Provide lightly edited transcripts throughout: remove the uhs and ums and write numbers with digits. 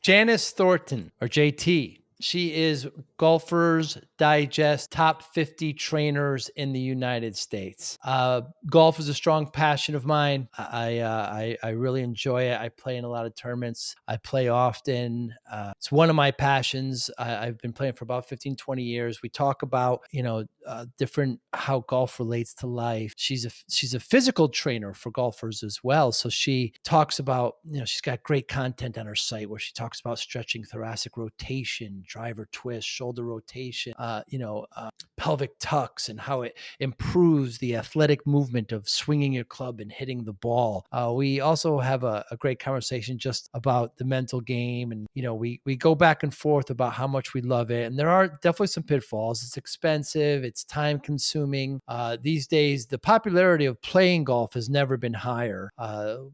Janis Thornton, or JT. She is Golfers Digest top 50 trainers in the United States. Golf is a strong passion of mine. I really enjoy it. I play in a lot of tournaments. I play often. It's one of my passions. I've been playing for about 15, 20 years. We talk about, different how golf relates to life. She's a physical trainer for golfers as well. So she talks about, she's got great content on her site where she talks about stretching thoracic rotation, driver twist, shoulder rotation, pelvic tucks, and how it improves the athletic movement of swinging your club and hitting the ball. We also have a great conversation just about the mental game. And, we go back and forth about how much we love it. And there are definitely some pitfalls. It's expensive. It's time consuming. These days, the popularity of playing golf has never been higher.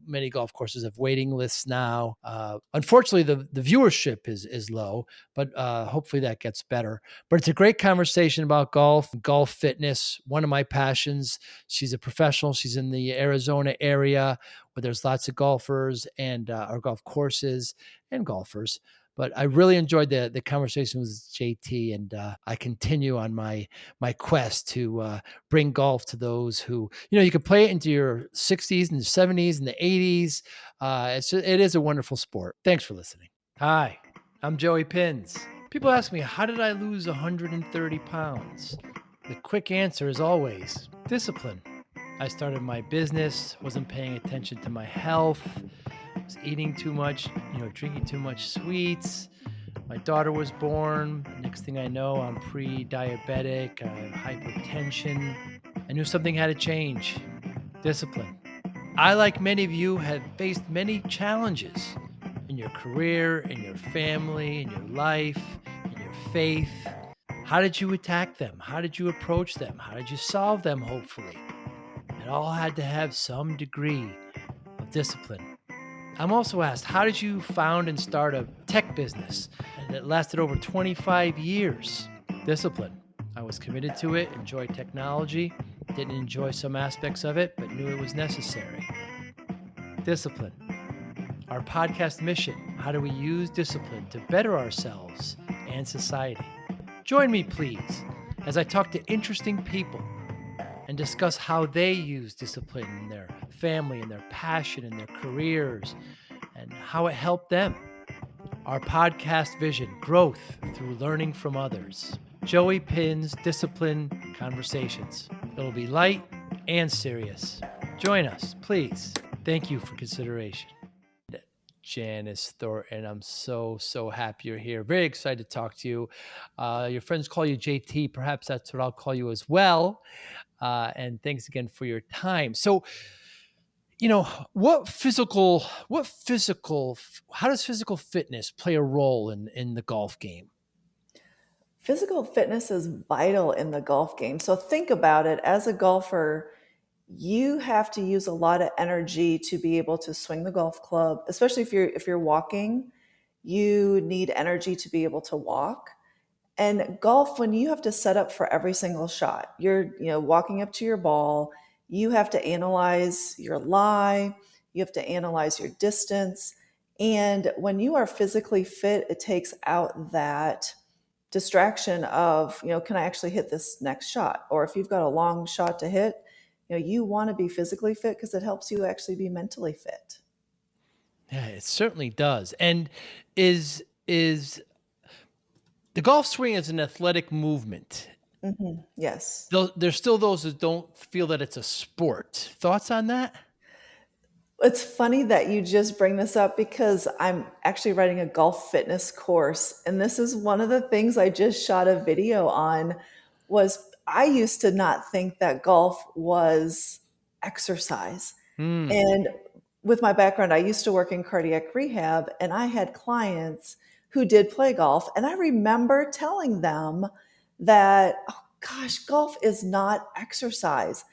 Many golf courses have waiting lists now. Unfortunately, the viewership is low, but hopefully that gets better. But it's a great conversation about golf fitness, one of my passions. She's a professional. She's in the Arizona area where there's lots of golfers and or golf courses and golfers. But I really enjoyed the conversation with JT, and I continue on my quest to bring golf to those who, you can play it into your 60s and 70s and the 80s. It is a wonderful sport. Thanks for listening. Hi, I'm Joey Pinz. People ask me, how did I lose 130 pounds? The quick answer is always discipline. I started my business, wasn't paying attention to my health, was eating too much, drinking too much sweets. My daughter was born. Next thing I know, I'm pre-diabetic, I have hypertension. I knew something had to change. Discipline. I, like many of you, have faced many challenges in your career, in your family, in your life, in your faith. How did you attack them? How did you approach them? How did you solve them, hopefully? It all had to have some degree of discipline. I'm also asked, how did you found and start a tech business that lasted over 25 years? Discipline. I was committed to it, enjoyed technology, didn't enjoy some aspects of it, but knew it was necessary. Discipline. Our podcast mission, how do we use discipline to better ourselves and society? Join me, please, as I talk to interesting people and discuss how they use discipline in their family and their passion and their careers and how it helped them. Our podcast vision, growth through learning from others. Joey Pinz Discipline Conversations. It'll be light and serious. Join us, please. Thank you for consideration. Janis Thornton, I'm so happy you're here. Very excited to talk to you. Your friends call you JT. Perhaps that's what I'll call you as well. And thanks again for your time. So, how does physical fitness play a role in the golf game? Physical fitness is vital in the golf game. So think about it. As a golfer, you have to use a lot of energy to be able to swing the golf club, especially if you're walking. You need energy to be able to walk. And golf, when you have to set up for every single shot, you're walking up to your ball, you have to analyze your lie, you have to analyze your distance. And when you are physically fit, it takes out that distraction of, can I actually hit this next shot? Or if you've got a long shot to hit, you want to be physically fit because it helps you actually be mentally fit. Yeah, it certainly does. And is the golf swing is an athletic movement. Mm-hmm. Yes. There's still those that don't feel that it's a sport. Thoughts on that? It's funny that you just bring this up because I'm actually writing a golf fitness course. And this is one of the things I just shot a video on. Was I used to not think that golf was exercise. And with my background, I used to work in cardiac rehab, and I had clients who did play golf. And I remember telling them that, oh gosh, golf is not exercise.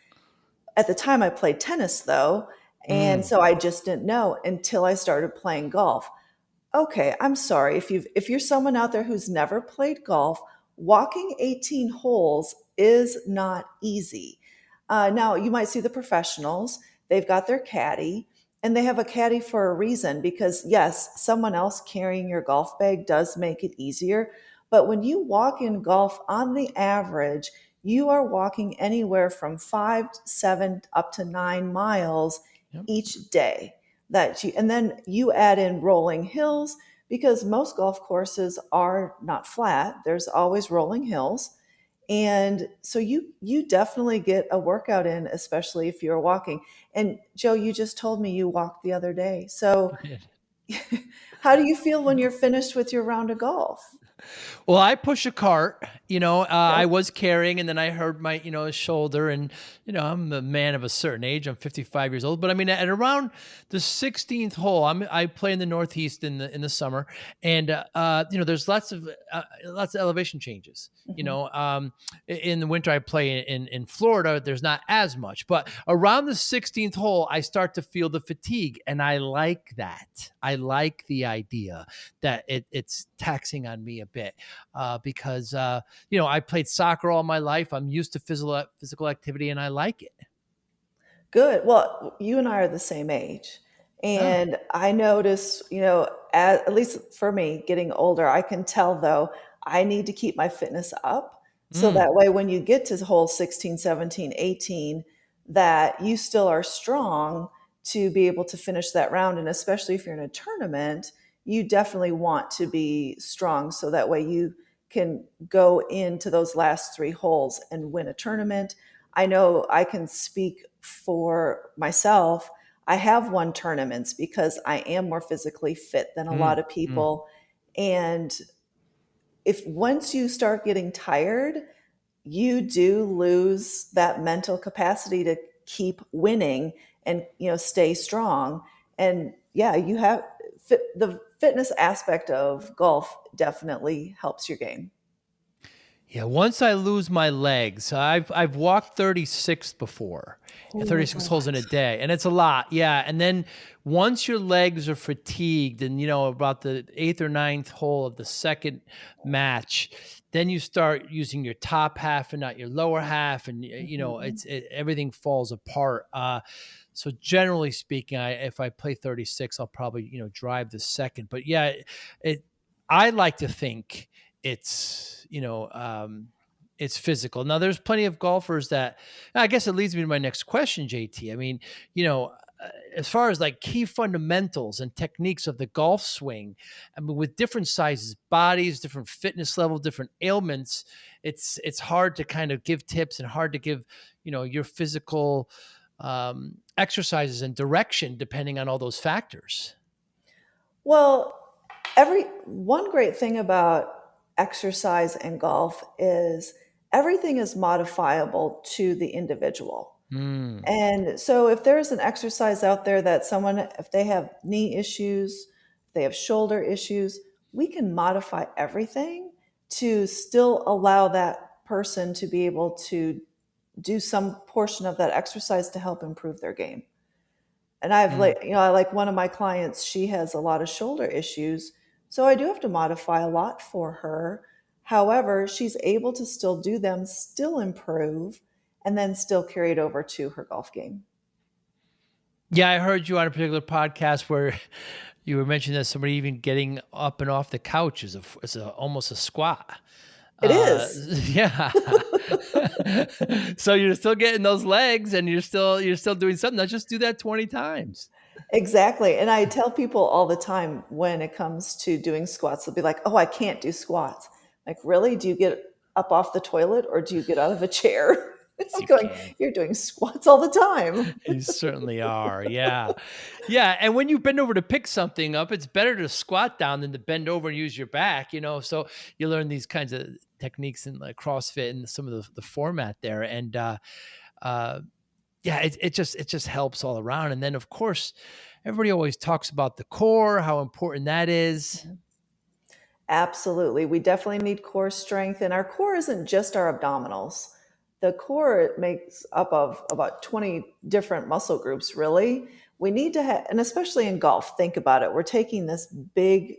At the time, I played tennis though. And so I just didn't know until I started playing golf. Okay, I'm sorry. If you're someone out there who's never played golf, walking 18 holes is not easy. Now, you might see the professionals. They've got their caddy, And they have a caddy for a reason because, yes, someone else carrying your golf bag does make it easier. But when you walk in golf, on the average, you are walking anywhere from 5, 7 up to 9 miles Yep. each day. And then you add in rolling hills because most golf courses are not flat. There's always rolling hills. And so you definitely get a workout in, especially if you're walking. And Joe, you just told me you walked the other day. So how do you feel when you're finished with your round of golf? Well, I push a cart, I Okay. was carrying and then I hurt my, shoulder and, I'm a man of a certain age. I'm 55 years old, but I mean, at around the 16th hole, I play in the Northeast in the summer and, there's lots of elevation changes, Mhm. in the winter I play in Florida, there's not as much, but around the 16th hole, I start to feel the fatigue and I like that. I like the idea that it's taxing on me a bit because I played soccer all my life. I'm used to physical activity, and I like it. Good. Well, you and I are the same age. Oh, And I notice, at least for me, getting older, I can tell though, I need to keep my fitness up. So mm, that way, when you get to hole 16, 17, 18, that you still are strong to be able to finish that round. And especially if you're in a tournament, you definitely want to be strong. So that way you can go into those last 3 holes and win a tournament. I know I can speak for myself. I have won tournaments because I am more physically fit than a lot mm, of mm. people. And if once you start getting tired, you do lose that mental capacity to keep winning and stay strong. And yeah, the fitness aspect of golf definitely helps your game. Yeah, once I lose my legs, I've walked 36 before, Oh, it's a 36 holes in a lot. day, and it's a lot. Yeah, and then once your legs are fatigued, and about the eighth or ninth hole of the second match, then you start using your top half and not your lower half, and Mhm. everything falls apart. So generally speaking, if I play 36, I'll probably drive the second. But yeah, it I like to think it's physical. Now there's plenty of golfers that I guess it leads me to my next question, JT. I mean, you know, as far as like key fundamentals and techniques of the golf swing, I mean, with different sizes, bodies, different fitness level, different ailments, it's hard to kind of give tips and hard to give, your physical exercises and direction depending on all those factors. Well, every one great thing about exercise and golf is everything is modifiable to the individual. Mm, And so if there's an exercise out there that someone, if they have knee issues, if they have shoulder issues, we can modify everything to still allow that person to be able to do some portion of that exercise to help improve their game. And mm. I like one of my clients, she has a lot of shoulder issues. So I do have to modify a lot for her. However, she's able to still do them, still improve, and then still carry it over to her golf game. Yeah, I heard you on a particular podcast where you were mentioning that somebody even getting up and off the couch is almost a squat. It is. Yeah. So you're still getting those legs, and you're still doing something. Now just do that 20 times. Exactly. And I tell people all the time when it comes to doing squats, they'll be like, oh, I can't do squats. Like, really? Do you get up off the toilet or do you get out of a chair? Yes, I'm you going, can. you're doing squats all the time. You certainly are. Yeah. Yeah. And when you bend over to pick something up, it's better to squat down than to bend over and use your back, So you learn these kinds of techniques in like CrossFit and some of the format there. And uh yeah, it just helps all around. And then of course, everybody always talks about the core, how important that is. Absolutely. We definitely need core strength. And our core isn't just our abdominals. The core makes up of about 20 different muscle groups, really. We need to have, and especially in golf, think about it. We're taking this big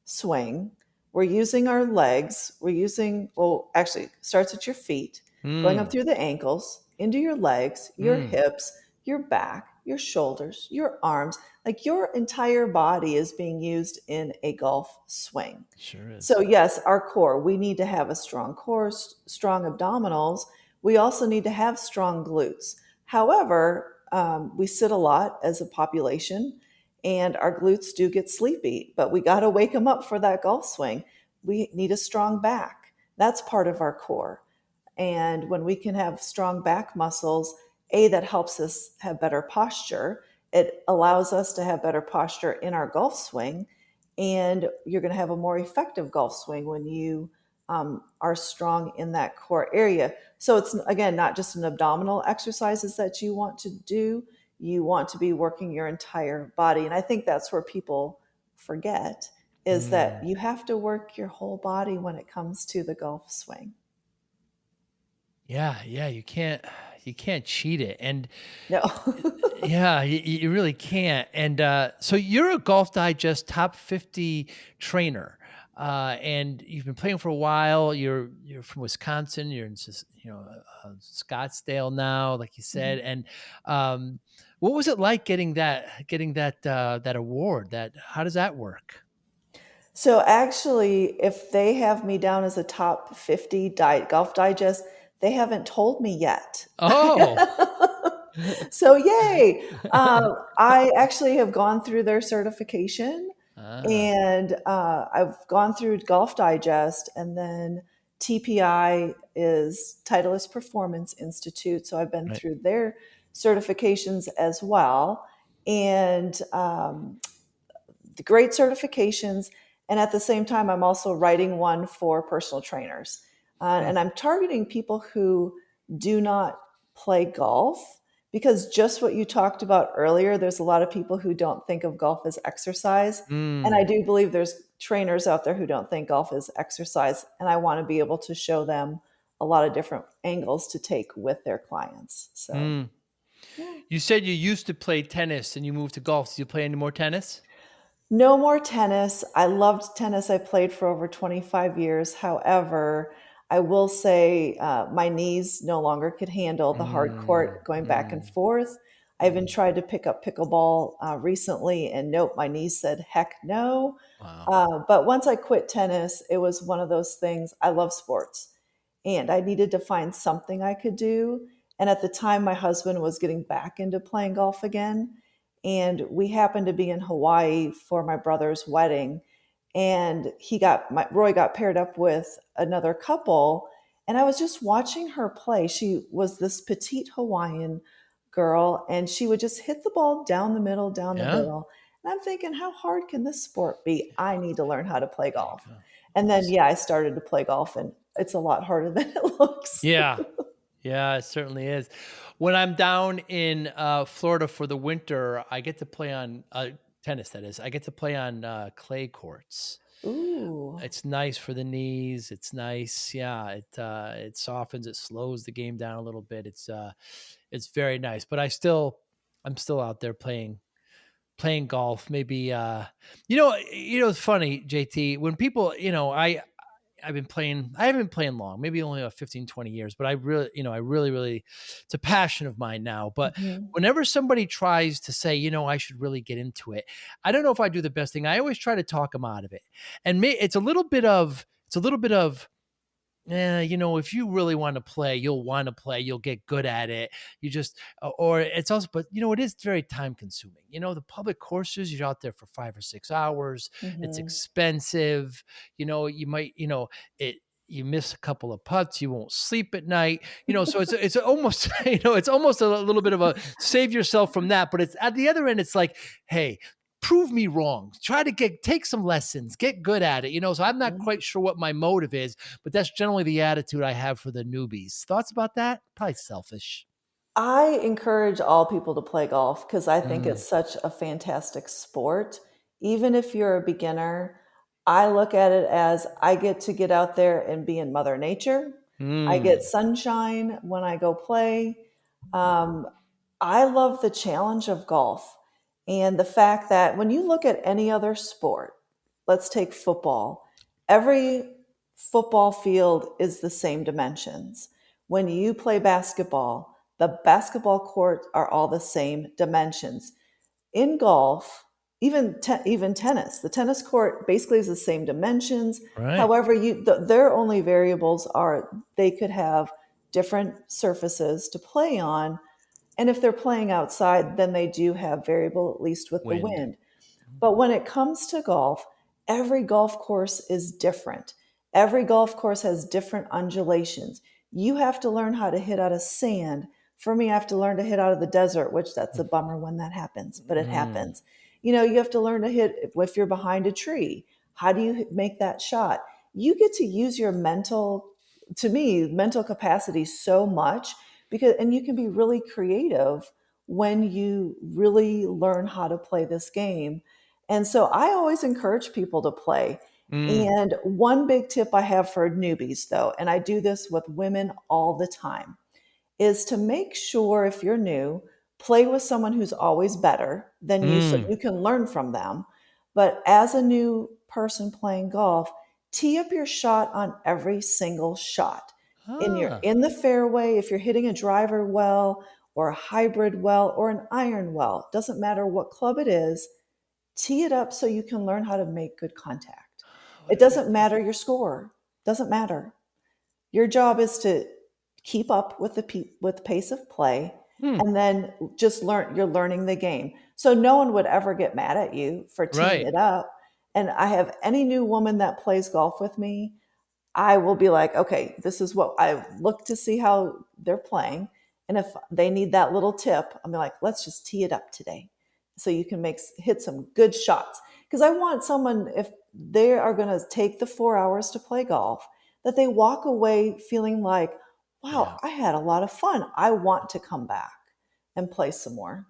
swing. We're using our legs. Well, actually, it starts at your feet, going up Mm, through the ankles, into your legs, your mm, hips, your back. your shoulders, your arms, like your entire body is being used in a golf swing. Sure So, is. yes, our core, we need to have a strong core, strong abdominals. We also need to have strong glutes. However, we sit a lot as a population, and our glutes do get sleepy, but we got to wake them up for that golf swing. We need a strong back. That's part of our core. And when we can have strong back muscles, that helps us have better posture. It allows us to have better posture in our golf swing. And you're going to have a more effective golf swing when you are strong in that core area. So it's, again, not just an abdominal exercises that you want to do. You want to be working your entire body. And I think that's where people forget is that Mm. you have to work your whole body when it comes to the golf swing. Yeah, yeah, you can't cheat it, and No. yeah, you really can't. And so you're a Golf Digest top 50 trainer, and you've been playing for a while. You're from Wisconsin. You're in Scottsdale now, like you said. Mhm. And um, what was it like getting that award? That how does that work? So actually, if they have me down as a top 50 Golf Digest, they haven't told me yet. Oh, So yay! I actually have gone through their certification, ah, and I've gone through Golf Digest, and then TPI is Titleist Performance Institute. So I've been right. through their certifications as well, and the great certifications. And at the same time, I'm also writing one for personal trainers. Hmm. And I'm targeting people who do not play golf because just what you talked about earlier, there's a lot of people who don't think of golf as exercise. And I Mm, do believe there's trainers out there who don't think golf is exercise. And I want to be able to show them a lot of different angles to take with their clients. So, mm. yeah. You said you used to play tennis and you moved to golf. Do you play any more tennis? No more tennis. I loved tennis. I played for over 25 years. However, I will say my knees no longer could handle the hard Mm, court going back and mm, forth. I even mm. tried to pick up pickleball recently, and nope, my knees said heck no. Wow. But once I quit tennis, it was one of those things. I love sports, and I needed to find something I could do. And at the time, my husband was getting back into playing golf again, and we happened to be in Hawaii for my brother's wedding, and Roy got paired up with another couple, and I was just watching her play. She was this petite Hawaiian girl, and she would just hit the ball down the Yeah. middle. And I'm thinking, how hard can this sport be? I need to learn how to play There you golf. go. And then, Nice. yeah, I started to play golf, and it's a lot harder than it looks. Yeah. Yeah, it certainly is. When I'm down in Florida for the winter, I get to play on tennis, that is. I get to play on clay courts. Ooh. It's nice for the knees. It's nice. Yeah, it softens, it slows the game down a little bit. It's very nice. But I'm still out there playing golf. Maybe it's funny, JT, when people, I haven't been playing long, maybe only about 15, 20 years, but I really, it's a passion of mine now. But Mhm. whenever somebody tries to say, I should really get into it, I don't know if I do the best thing. I always try to talk them out of it. And it's a little bit of, yeah, if you really want to play, you'll want to play, you'll get good at it. You just, or it's also, but it is very time consuming. The public courses, you're out there for 5 or 6 hours. It's Mhm. expensive. You might, it, you miss a couple of putts, you won't sleep at night, so it's almost, it's almost a little bit of a save yourself from that. But it's at the other end, it's like, hey, prove me wrong. Try to take some lessons, get good at it, So I'm not Mhm. quite sure what my motive is, but that's generally the attitude I have for the newbies. Thoughts about that? Probably selfish. I encourage all people to play golf because I think Mm, it's such a fantastic sport. Even if you're a beginner, I look at it as I get to get out there and be in Mother Nature. I get mm, sunshine when I go play. Um, I love the challenge of golf and the fact that when you look at any other sport, let's take football, every football field is the same dimensions. When you play basketball, The basketball courts are all the same dimensions. In golf, even tennis, the tennis court basically is the same dimensions. Right. However, their only variables are they could have different surfaces to play on, and if they're playing outside, then they do have variable, at least with the Wind. wind. But when it comes to golf, every golf course is different. Every golf course has different undulations. You have to learn how to hit out of sand. For me, I have to learn to hit out of the desert, which that's a bummer when that happens, but it Mm. happens. You have to learn to hit if you're behind a tree. How do you make that shot? You get to use your to me, mental capacity so much and you can be really creative when you really learn how to play this game. And so I always encourage people to play. Mm. And one big tip I have for newbies, though, and I do this with women all the time, is to make sure if you're new, play with someone who's always better than you so Mm. you can learn from them. But as a new person playing golf, tee up your shot on every single shot. Ah. In the fairway, if you're hitting a driver well or a hybrid well or an iron well, doesn't matter what club it is, tee it up so you can learn how to make good contact. What It a great doesn't tip. matter your score. Doesn't matter. Your job is to keep up with with the pace of play, Hmm. and then just you're learning the game. So no one would ever get mad at you for teeing Right. it up. And I have any new woman that plays golf with me, I will be like, okay, this is what I look to see how they're playing. And if they need that little tip, I'm like, let's just tee it up today. So you can hit some good shots. Because I want someone, if they are going to take the 4 hours to play golf, that they walk away feeling like, wow, Yeah. I had a lot of fun. I want to come back and play some more.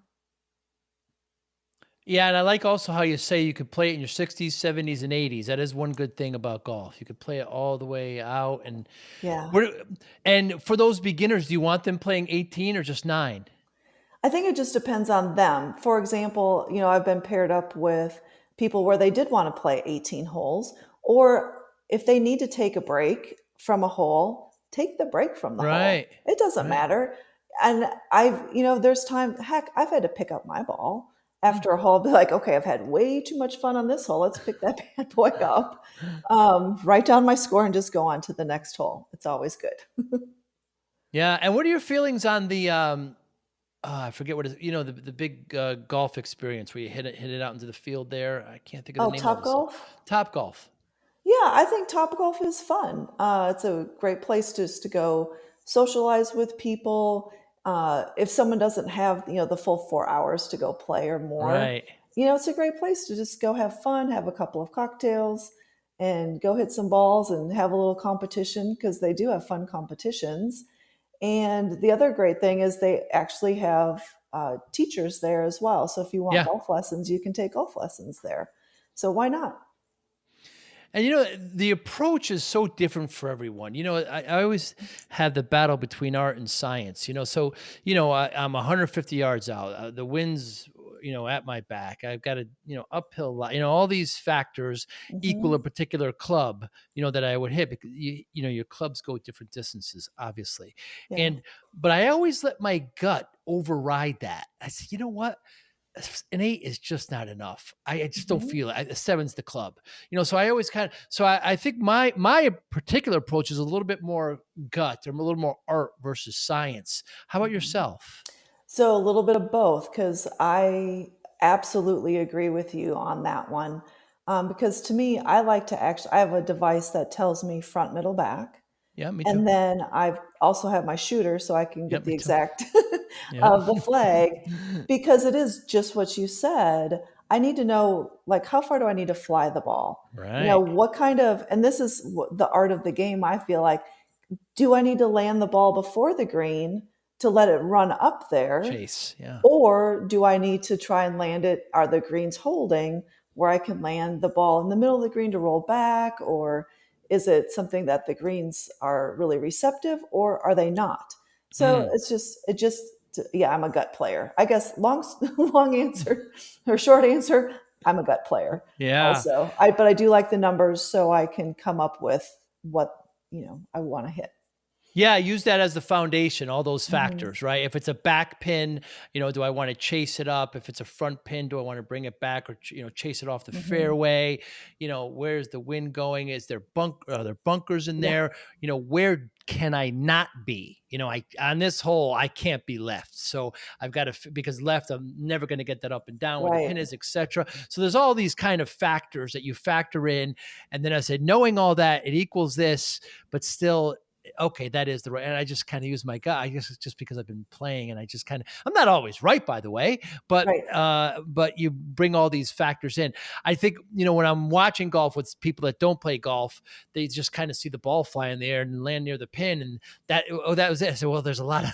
Yeah, and I like also how you say you could play it in your 60s, 70s, and 80s. That is one good thing about golf. You could play it all the way out. And Yeah. what? And for those beginners, do you want them playing 18 or just 9? I think it just depends on them. For example, I've been paired up with people where they did want to play 18 holes, or if they need to take a break from a hole, take the break from the hole. Right. It doesn't Right. matter. And there's heck, I've had to pick up my ball Mm. after a hole, be like, okay, I've had way too much fun on this hole. Let's pick that bad boy up, write down my score, and just go on to the next hole. It's always good. Yeah. And what are your feelings on the I forget what is the big golf experience where you hit it out into the field there. I can't think of the Oh, name of Top it. So, Golf? Top Golf. Yeah, I think Topgolf is fun. It's a great place just to go socialize with people. If someone doesn't have, the full 4 hours to go play or more, Right. it's a great place to just go have fun, have a couple of cocktails, and go hit some balls and have a little competition because they do have fun competitions. And the other great thing is they actually have teachers there as well. So if you want Yeah. golf lessons, you can take golf lessons there. So why not? And the approach is so different for everyone. I always had the battle between art and science. So I'm 150 yards out. The wind's at my back. I've got a uphill lot. All these factors equal a Hmm. particular club. That I would hit because your clubs go different distances, obviously. Yeah. And but I always let my gut override that. I said, you know what? An 8 is just not enough. I just don't Mhm. feel it. A 7's the club. So I always I think my particular approach is a little bit more gut. I'm a little more art versus science. How about Mhm. yourself? So a little bit of both, because I absolutely agree with you on that one. Because to me, I like to I have a device that tells me front, middle, back. Yeah, me too. And then I've also have my shooter so I can Yep, get me the too. exact Yep. of the flag, because it is just what you said. I need to know, like, how far do I need to fly the ball? Right. What kind of, and this is the art of the game, I feel like, do I need to land the ball before the green to let it run up there? Chase. Yeah. Or do I need to try and land it? Are the greens holding where I can land the ball in the middle of the green to roll back? Or is it something that the greens are really receptive or are they not? So Mm. yeah, I'm a gut player. I guess long answer or short answer, I'm a gut player Yeah. also. But I do like the numbers so I can come up with what, I want to hit. Yeah, use that as the foundation, all those Mhm. factors, right? If it's a back pin, do I want to chase it up? If it's a front pin, do I want to bring it back or chase it off the Mhm. fairway? Where's the wind going? Is there are there bunkers in Yeah, there? Where can I not be? I on this hole I can't be left. So I've got to because left I'm never going to get that up and down where the right, pin is, etc. So there's all these kind of factors that you factor in, and then I said knowing all that it equals this, but still okay, that is the right. And I just kind of use my gut. I guess it's just because I've been playing and I just kind of, I'm not always right, by the way, right. but you bring all these factors in. I think, when I'm watching golf with people that don't play golf, they just kind of see the ball fly in the air and land near the pin. And that was it. So, well, there's a lot of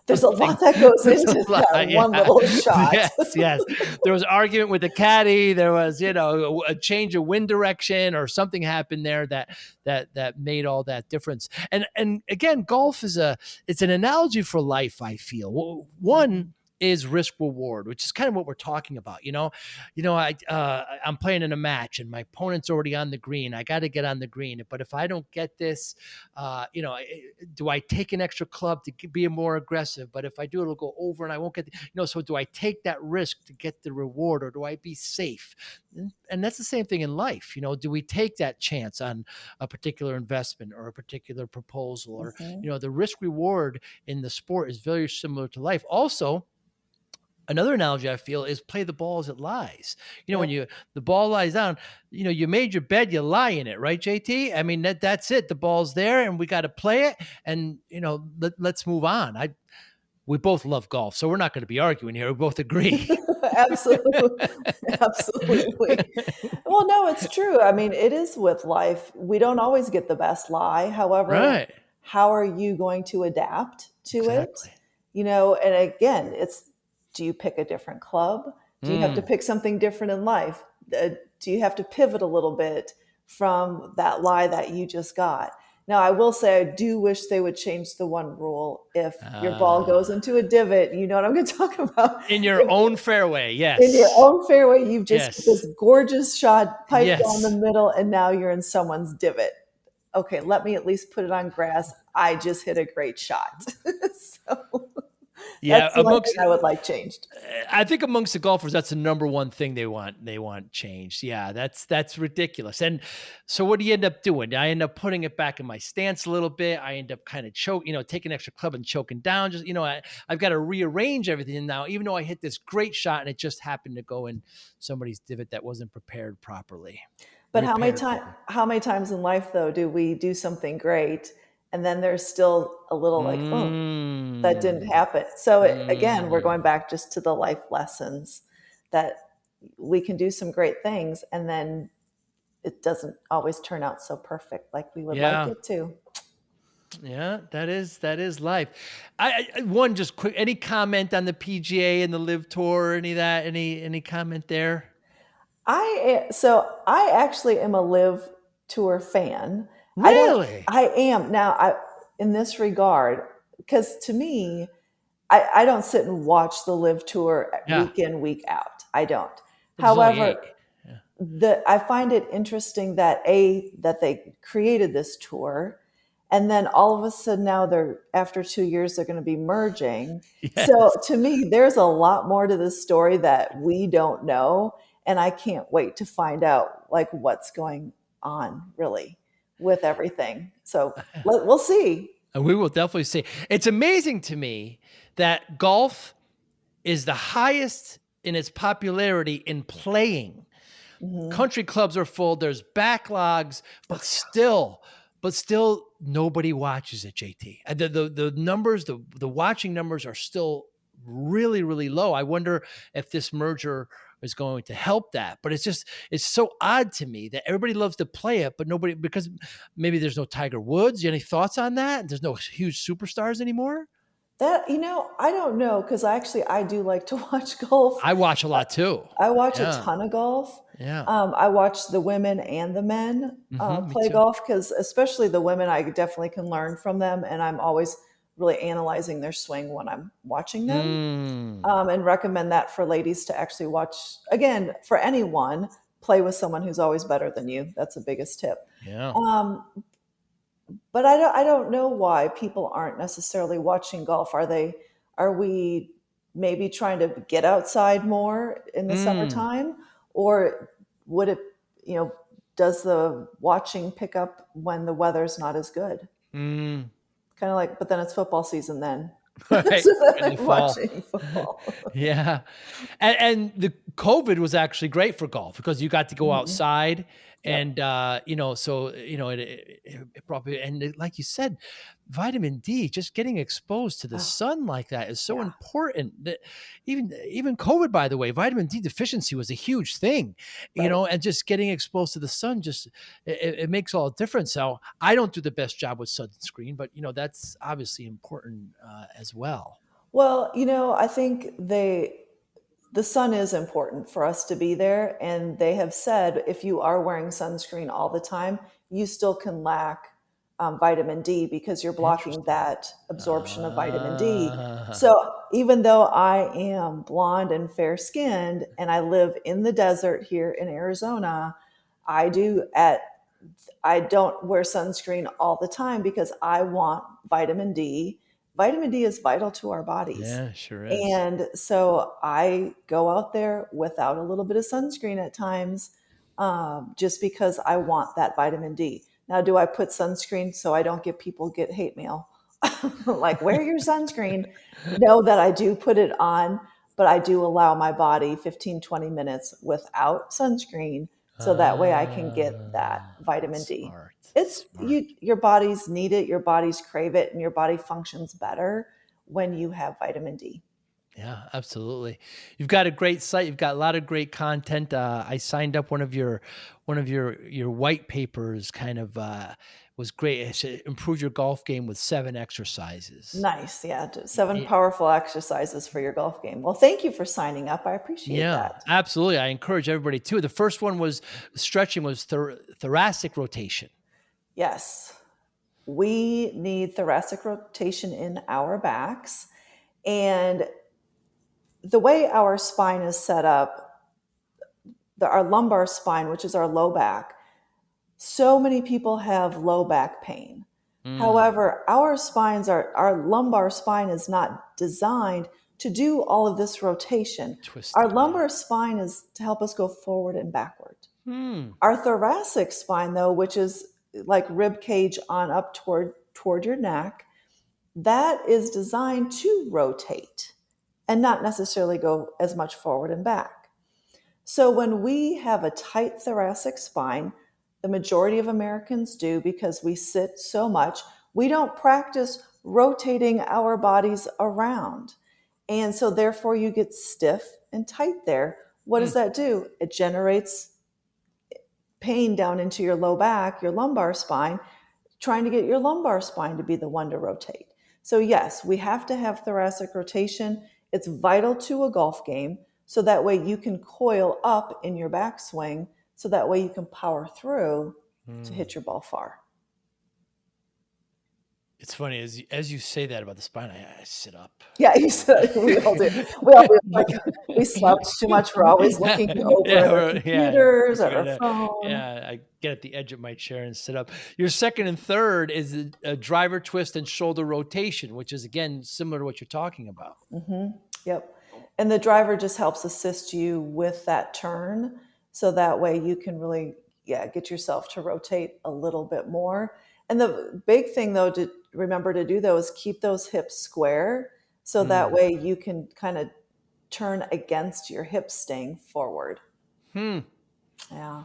There's a things. lot that goes There's a into lot, that yeah. one little shot. Yes, yes. There was argument with the caddy. There was, a change of wind direction or something happened there that made all that difference. And again, golf it's an analogy for life. I feel one Mhm. is risk reward, which is kind of what we're talking about. I'm playing in a match and my opponent's already on the green. I got to get on the green, but if I don't get this, do I take an extra club to be more aggressive? But if I do, it'll go over and I won't get, so do I take that risk to get the reward or do I be safe? And that's the same thing in life. Do we take that chance on a particular investment or a particular proposal or, Mhm. the risk reward in the sport is very similar to life. Also, another analogy I feel is play the ball as it lies. When Yep. the ball lies down, you made your bed, you lie in it, right, JT? I mean that's it. The ball's there, and we got to play it, and let's move on. We both love golf, so we're not going to be arguing here. We both agree. Absolutely. Absolutely. Well, no, it's true. I mean, it is with life. We don't always get the best lie. However, Right. how are you going to adapt to it? Exactly. And again, do you pick a different club? Do you have to Mm. pick something different in life? Do you have to pivot a little bit from that lie that you just got? Now, I will say I do wish they would change the one rule. If your ball goes Ah. into a divot, you know what I'm going to talk about. In your If own fairway, in your yes. own fairway, you've just hit Yes. this gorgeous shot pipe down the Yes. middle, and now you're in someone's divot. Okay, let me at least put it on grass. I just hit a great shot. So Yeah, that's the one thing I would like changed. I think amongst the golfers, that's the number one thing they want. They want changed. Yeah, that's ridiculous. And so, what do you end up doing? I end up putting it back in my stance a little bit. I end up kind of taking an extra club and choking down. Just I've got to rearrange everything now. Even though I hit this great shot and it just happened to go in somebody's divot that wasn't prepared properly, But repaired properly. how many times in life though do we do something great and then there's still a little like, oh, that didn't Mm, happen. So again, we're mm. going back just to the life lessons that we can do some great things and then it doesn't always turn out so perfect like we would like Yeah. it to. Yeah, that is life. One just quick. Any comment on the PGA and the Live Tour? Any of that? Any comment there? I actually am a live tour fan. I don't Really? I am now I in this regard because to me I don't sit and watch the live tour Yeah. week in week out. I don't. Well, there's only However, 8. Yeah. I find it interesting that they created this tour, and then all of a sudden now they're after 2 years they're going to be merging. So Yes. to me, there's a lot more to this story that we don't know, and I can't wait to find out like what's going on really with everything. So we'll see. And we will definitely see. It's amazing to me that golf is the highest in its popularity in playing. Hmm. Country clubs are full, there's backlogs, Oh, but still nobody watches it, JT. The numbers, the watching numbers are still really, really low. I wonder if this merger is going to help that. But it's so odd to me that everybody loves to play it, but nobody because maybe there's no Tiger Woods. You any thoughts on that? There's no huge superstars anymore. that I don't know because I do like to watch golf. I watch a lot too. I watch a Yeah. ton of golf. Yeah. I watch the women and the men Me play too. golf because, especially the women, I definitely can learn from them, and I'm always really analyzing their swing when I'm watching them, Mm. and recommend that for ladies to actually watch. Again, for anyone, play with someone who's always better than you. That's the biggest tip. Yeah. Um, but I don't know why people aren't necessarily watching golf. Are we maybe trying to get outside more in the Mm, summertime, or would it, you know, does the watching pick up when the weather's not as good? mm. Kind of like, but then it's football season then. Right, So then in the I'm fall. watching football. Yeah. And the COVID was actually great for golf because you got to go Mhm. outside Yep. and, so, it probably and like you said, vitamin D, just getting exposed to the Oh, sun like that is so yeah. important that even COVID, by the way, vitamin D deficiency was a huge thing, Right. and just getting exposed to the sun just it makes all the difference. So I don't do the best job with sunscreen, but that's obviously important as well. Well, I think the sun is important for us to be there. And they have said if you are wearing sunscreen all the time, you still can lack vitamin D because you're blocking Interesting. that absorption of vitamin D. Ah, So even though I am blonde and fair skinned and I live in the desert here in Arizona, I do at I don't wear sunscreen all the time because I want vitamin D. Vitamin D is vital to our bodies. yeah, sure is. And so I go out there without a little bit of sunscreen at times, just because I want that vitamin D. Now, do I put sunscreen so I don't get hate mail? Like, wear your sunscreen. Know that I do put it on, but I do allow my body 15, 20 minutes without sunscreen so that way I can get that vitamin D. Smart, It's smart. your bodies need it, your bodies crave it, and your body functions better when you have vitamin D. Yeah, absolutely. You've got a great site. You've got a lot of great content. I signed up one of your white papers. Kind of was great. It said, improve your golf game with 7 exercises. Nice. Yeah. Y- 7 y- powerful exercises for your golf game. Well, thank you for signing up. I appreciate Yeah, that. absolutely. I encourage everybody to. The first one was stretching, was thoracic rotation. Yes. We need thoracic rotation in our backs. And the way our spine is set up, our lumbar spine, which is our low back, so many people have low back pain. Mm, However, our lumbar spine is not designed to do all of this rotation. Our twisting. Yeah. lumbar spine is to help us go forward and backward. Hmm. Our thoracic spine, though, which is like rib cage on up toward your neck, that is designed to rotate and not necessarily go as much forward and back. So when we have a tight thoracic spine, the majority of Americans do because we sit so much, we don't practice rotating our bodies around. And so therefore you get stiff and tight there. What Hmm. does that do? It generates pain down into your low back, your lumbar spine, trying to get your lumbar spine to be the one to rotate. So, yes, we have to have thoracic rotation. It's vital to a golf game. So that way you can coil up in your backswing. So that way you can power through to Hmm. hit your ball far. It's funny as you say that about the spine, I sit up. Yeah, you said we all do. We all do. Like we slouch too much. We're always looking over Yeah, at our yeah, computers, if at you're our gonna phone. yeah, I get at the edge of my chair and sit up. Your second and third is a driver twist and shoulder rotation, which is again similar to what you're talking about. Yep. And the driver just helps assist you with that turn. So that way you can really, yeah, get yourself to rotate a little bit more. And the big thing, though, to remember to do, though, is keep those hips square. So that Mm. way you can kind of turn against your hips staying forward. Hmm. Yeah.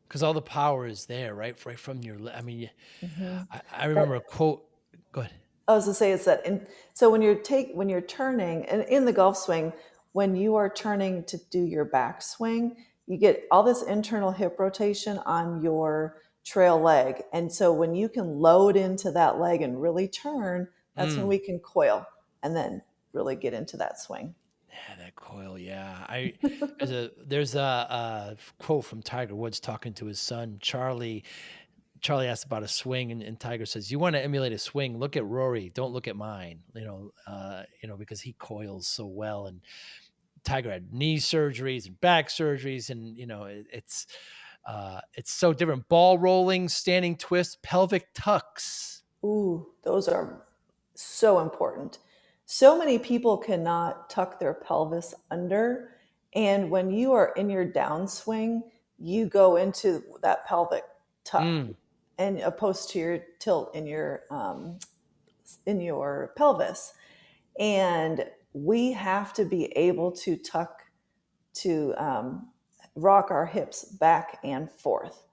Because all the power is there, right from your. I mean, hmm I remember a quote. Go ahead. I was to say is that so when you're turning and in the golf swing, when you are turning to do your back swing, you get all this internal hip rotation on your trail leg. And so when you can load into that leg and really turn, that's when Mm. we can coil and then really get into that swing. Yeah, that coil. Yeah, there's a quote from Tiger Woods talking to his son Charlie. Charlie asked about a swing, and Tiger says, "You want to emulate a swing? Look at Rory. Don't look at mine. Because he coils so well." And Tiger had knee surgeries and back surgeries, and it's It's so different. Ball rolling, standing twists, pelvic tucks. Ooh, those are so important. So many people cannot tuck their pelvis under. And when you are in your downswing, you go into that pelvic tuck Mm, and opposed to your tilt in your pelvis. And we have to be able to tuck to rock our hips back and forth.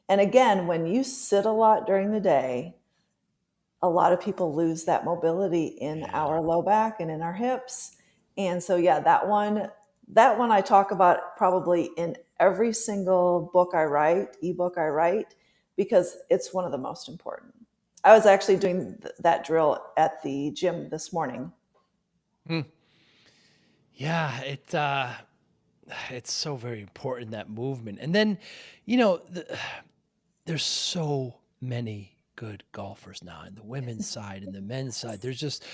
And again, when you sit a lot during the day, a lot of people lose that mobility in yeah. our low back and in our hips. And so yeah, that one I talk about probably in every single book I write, ebook I write, because it's one of the most important. I was actually doing that drill at the gym this morning. Mm. Yeah, it's so very important, that movement. And then, you know, there's so many good golfers now in the women's side and the men's side. There's just,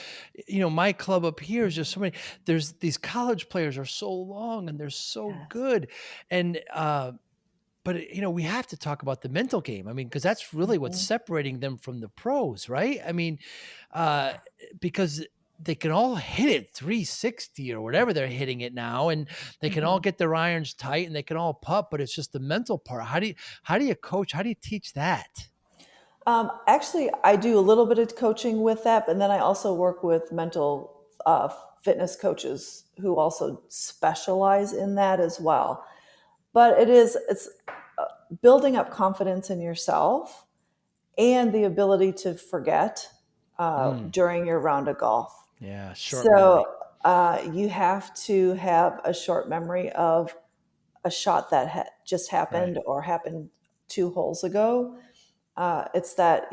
my club up here is just so many. There's these college players are so long and they're so Yes. good. And, but we have to talk about the mental game. I mean, because that's really what's Mhm. separating them from the pros, right? I mean, uh, because they can all hit it 360 or whatever they're hitting it now, and they can all Mhm. get their irons tight and they can all putt, but it's just the mental part. How do you coach? How do you teach that? Actually, I do a little bit of coaching with that, but then I also work with mental fitness coaches who also specialize in that as well. But it's building up confidence in yourself and the ability to forget Mm, during your round of golf. yeah, short memory. So you have to have a short memory of a shot that just Right. happened or happened 2 holes ago. It's that,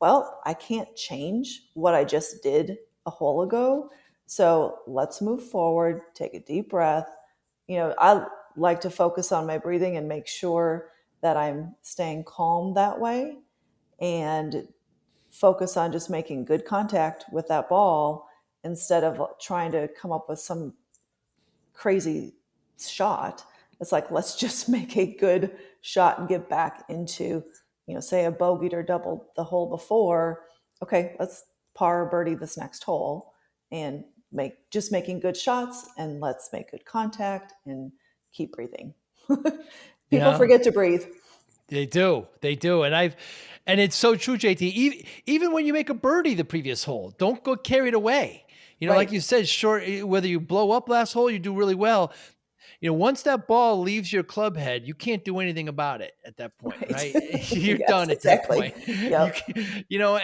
well, I can't change what I just did a hole ago. So let's move forward, take a deep breath. I like to focus on my breathing and make sure that I'm staying calm that way and focus on just making good contact with that ball instead of trying to come up with some crazy shot. It's like, let's just make a good shot and get back into, say a bogeyed or doubled the hole before. Okay, let's par or birdie this next hole and making good shots, and let's make good contact and keep breathing. People Yeah, forget to breathe. they do. They do. And it's so true, JT. Even when you make a birdie the previous hole, don't go carried away. Like Right. you said, short, whether you blow up last hole, you do really well. Once that ball leaves your club head, you can't do anything about it at that point, Right. right? You're Yes, done at that exactly. point. Yep.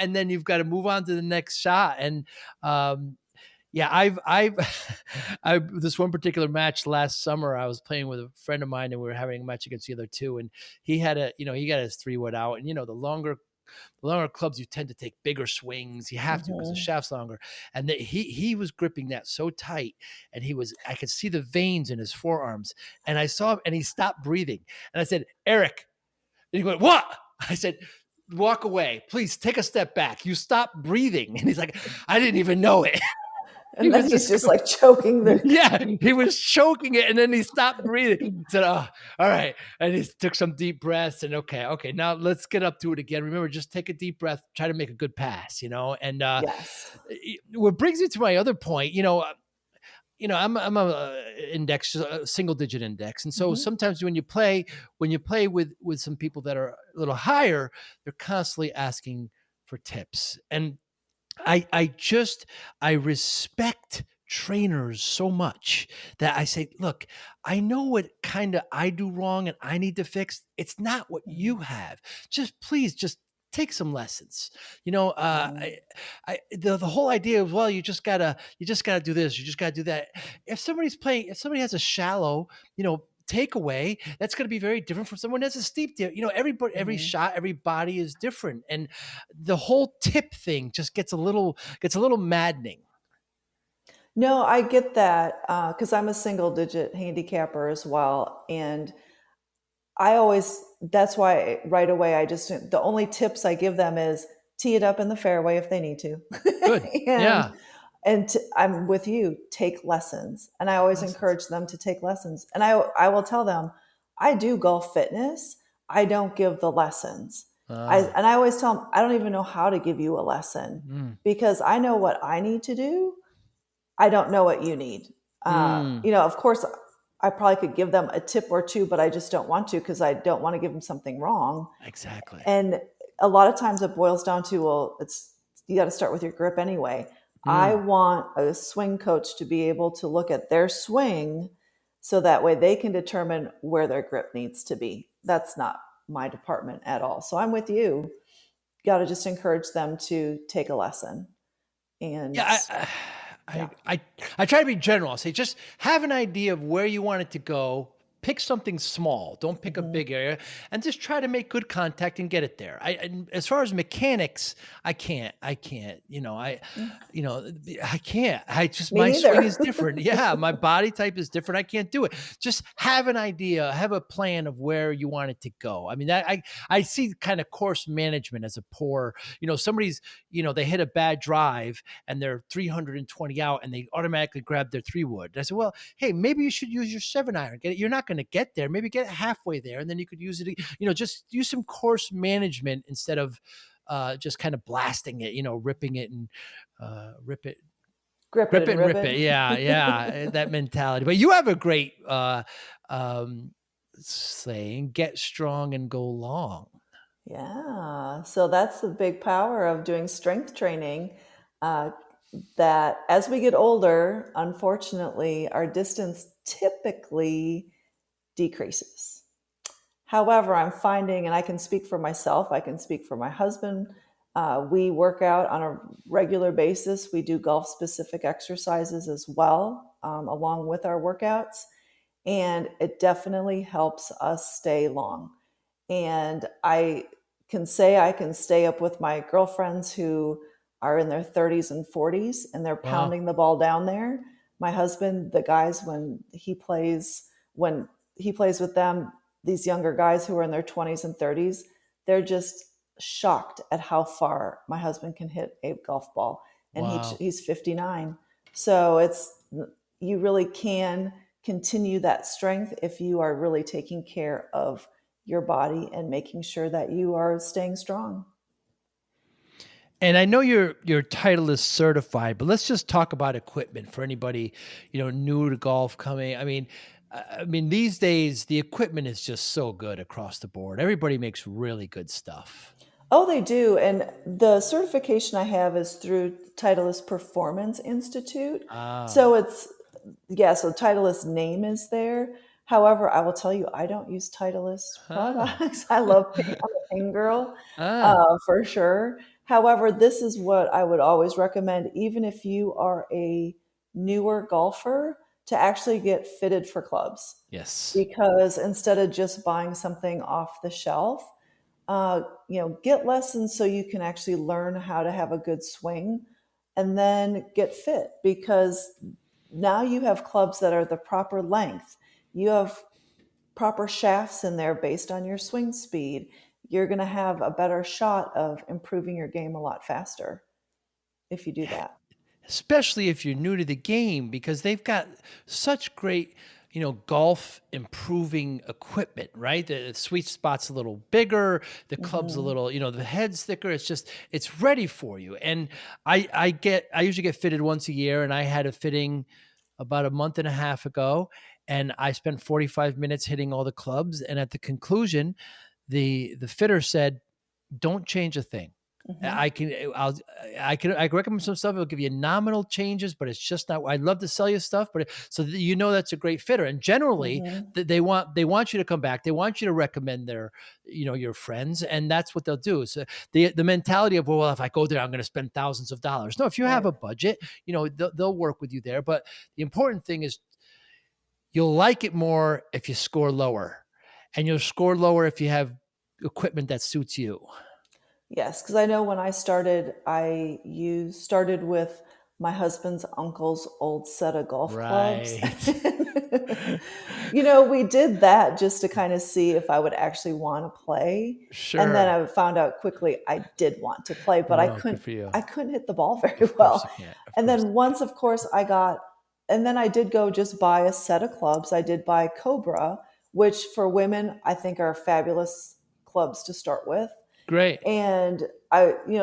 And then you've got to move on to the next shot. And yeah, I this one particular match last summer, I was playing with a friend of mine and we were having a match against the other two. And he got his 3 wood out. And the longer clubs, you tend to take bigger swings. You have to because the Hmm. shaft's longer. And he was gripping that so tight, and I could see the veins in his forearms, and I saw him, and he stopped breathing. And I said, Eric, and he went, what? I said, walk away, please take a step back. You stopped breathing, and he's like, I didn't even know it. He And then was he's just just like choking the. yeah, he was choking it, and then he stopped breathing. Said, "Oh, all right," and he took some deep breaths. And okay, now let's get up to it again. Remember, just take a deep breath. Try to make a good pass. And Yes. what brings me to my other point, I'm a index, a single digit index, and so Hmm. sometimes when you play with some people that are a little higher, they're constantly asking for tips. And I respect trainers so much that I say, look, I know what kind of I do wrong and I need to fix. It's not what you Hmm. have. Please just take some lessons. Right. The whole idea of, well, you just gotta do this, you just gotta do that. If somebody has a shallow, takeaway, that's going to be very different from someone that's a steep dip. Every Hmm. shot, every body is different, and the whole tip thing just gets a little maddening. No, I get that because I'm a single digit handicapper as well. And that's why right away, the only tips I give them is tee it up in the fairway if they need to. Good. and Yeah. I'm with you, take lessons. And I always Lessons. encourage them to take lessons. And I will tell them, I do golf fitness, I don't give the lessons. Ah. And I always tell them, I don't even know how to give you a lesson Mm. because I know what I need to do. I don't know what you need. Mm. Of course, I probably could give them a tip or two, but I just don't want to because I don't want to give them something wrong. Exactly. And a lot of times it boils down to, well, it's you got to start with your grip anyway. I Mm. want a swing coach to be able to look at their swing so that way they can determine where their grip needs to be. That's not my department at all. So I'm with you. Got to just encourage them to take a lesson. And Yeah, yeah. I try to be general. I'll say just have an idea of where you want it to go. Pick something small. Don't pick a Mhm. big area, and just try to make good contact and get it there. And as far as mechanics, I can't. I can't. I can't. I just Me my swing neither. is different. Yeah, my body type is different. I can't do it. Just have an idea. Have a plan of where you want it to go. I mean, that I see kind of course management as a poor. Somebody's. They hit a bad drive and they're 320 out and they automatically grab their 3 wood. And I said, well, hey, maybe you should use your 7 iron. Get it. You're not going to get there. Maybe get it halfway there and then you could use it. Just use some course management instead of just kind of blasting it, ripping it and rip it, Grip it grip it and and rip rip it. it. Yeah, yeah, that mentality. But you have a great um, saying: "Get strong and go long." Yeah. So that's the big power of doing strength training. Uh, that as we get older, unfortunately, our distance typically decreases. However, I'm finding, and I can speak for myself, I can speak for my husband. We work out on a regular basis. We do golf specific exercises as well, along with our workouts. And it definitely helps us stay long. And I can say I can stay up with my girlfriends who are in their 30s and 40s and they're Wow, pounding the ball down there. My husband, the guys when he plays with them, these younger guys who are in their 20s and 30s, they're just shocked at how far my husband can hit a golf ball and wow. he's 59. So you really can continue that strength if you are really taking care of your body and making sure that you are staying strong. And I know your title is certified, but let's just talk about equipment for anybody, new to golf coming. I mean these days the equipment is just so good across the board. Everybody makes really good stuff. Oh, they do. And the certification I have is through Titleist Performance Institute. So Ah. it's, yeah, so Titleist name is there. However, I will tell you, I don't use Titleist Ah. products. I love ping. I'm a ping girl, Ah. for sure. However, this is what I would always recommend, even if you are a newer golfer, to actually get fitted for clubs. Yes. Because instead of just buying something off the shelf, get lessons so you can actually learn how to have a good swing and then get fit because now you have clubs that are the proper length. You have proper shafts in there based on your swing speed. You're going to have a better shot of improving your game a lot faster if you do that. Especially if you're new to the game because they've got such great, golf improving equipment, right? The sweet spot's a little bigger, the club's a Hmm. little, the head's thicker. It's ready for you. And I usually get fitted once a year, and I had a fitting about a month and a half ago, and I spent 45 minutes hitting all the clubs. And at the conclusion, the fitter said, don't change a thing. Hmm. I can I can recommend some stuff. It'll give you nominal changes, but it's just not. I'd love to sell you stuff, but so that that's a great fitter. And generally, Hmm. they want you to come back. They want you to recommend your friends, and that's what they'll do. So the mentality of, well, if I go there, I'm going to spend thousands of dollars. No, if you have Right. a budget, they'll work with you there. But the important thing is you'll like it more if you score lower, and you'll score lower if you have equipment that suits you. Yes, because I know when I started, you started with my husband's uncle's old set of golf clubs. Right. We did that just to kind of see if I would actually want to play. And then Sure. I found out quickly I did want to play, but I Oh, good couldn't for you. I couldn't hit the ball very Of course well. you can't. Of And course then you can't. once, of course, and then I did go just buy a set of clubs. I did buy Cobra, which for women I think are fabulous clubs to start with. Great. And